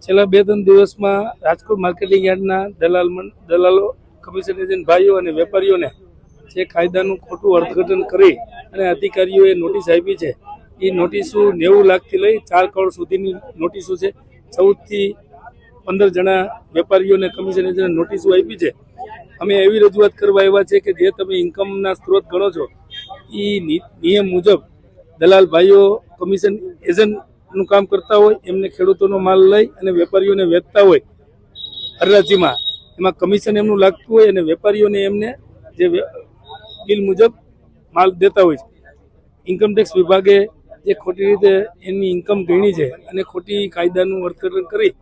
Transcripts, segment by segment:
છેલ્લા 2-3 દિવસમાં રાજકોટ માર્કેટિંગ યાર્ડના દલાલો કમિશન એજન્ટ ભાઈઓ અને વેપારીઓને જે કાયદાનું ખોટું અર્થઘટન કરી અને અધિકારીઓએ નોટિસ આપી છે એ નોટિસો 90 લાખથી લઈ 4 કરોડ સુધીની નોટિસો છે. 14 થી 15 જણા વેપારીઓને કમિશન એજન્ટ નોટિસો આપી છે. અમે એવી રજૂઆત કરવા આવ્યા છે કે જે તમે ઇન્કમના સ્ત્રોત ગણો છો એ નિયમ મુજબ દલાલ ભાઈઓ કમિશન એજન્ટનું કામ કરતા હોય એમને ખેડૂતોનો માલ લઈ અને વેપારીઓને વેચતા હોય હરાજીમાં, એમાં કમિશન એમનું લાગતું હોય અને વેપારીઓને એમને જે બિલ મુજબ માલ દેતા હોય છે. ઇન્કમટેક્સ વિભાગે જે ખોટી રીતે એમની ઇન્કમ ગણી છે અને ખોટી કાયદાનું અર્થઘટન કરી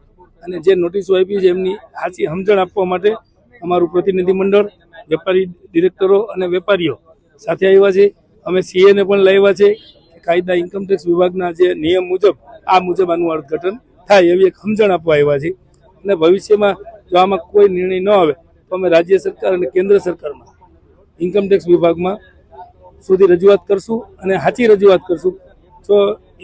અને જે નોટિસો આપી છે એમની સાચી સમજણ આપવા માટે અમારું પ્રતિનિધિ મંડળ, વેપારી ડિરેક્ટરો અને વેપારીઓ સાથે આવ્યા છે. અમે સીએને પણ લાવ્યા છે કે કાયદા ઇન્કમટેક્સ વિભાગના જે નિયમ મુજબ આનું અર્થઘટન થાય એવી એક સમજણ આપવા આવ્યા છે. અને ભવિષ્યમાં જો આમાં કોઈ નિર્ણય ન આવે તો અમે રાજ્ય સરકાર અને કેન્દ્ર સરકારમાં ઇન્કમટેક્સ વિભાગમાં સુધી રજૂઆત કરશું અને સાચી રજૂઆત કરશું. તો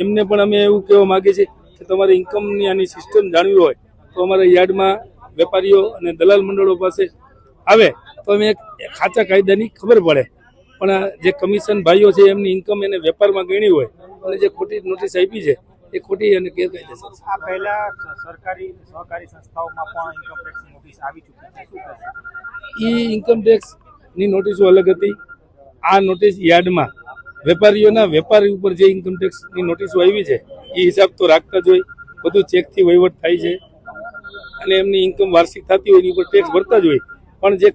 એમને પણ અમે એવું કહેવા માગીએ છીએ કે તમારે ઇન્કમની આની સિસ્ટમ જાણવી હોય તો અમારા યાર્ડમાં વેપારીઓ અને દલાલ મંડળો પાસે આવે તો અમે એક સાચા કાયદાની ખબર પડે. પણ જે કમિશન ભાઈઓ છે એમની ઇન્કમ એને વેપારમાં ગણી હોય અને જે ખોટી નોટિસ આપી છે એ ખોટી અને ગેરકાયદેસર છે. આ પહેલા સરકારી સહકારી સંસ્થાઓમાં પણ ઇન્કમટેક્સની નોટિસ આવી ચૂકી છે, શું કહેશો? ઇન્કમટેક્સની નોટિસો અલગ હતી. આ નોટિસ યાર્ડમાં વેપારીઓના વેપારી ઉપર જે ઇન્કમટેક્સની નોટિસો આવી છે એ હિસાબ તો રાખતા જ હોય, બધું ચેકથી વહીવટ થાય છે અને એમની ઇન્કમ વાર્ષિક થતી હોય એની ઉપર ટેક્સ ભરતા જ હોય. પણ જે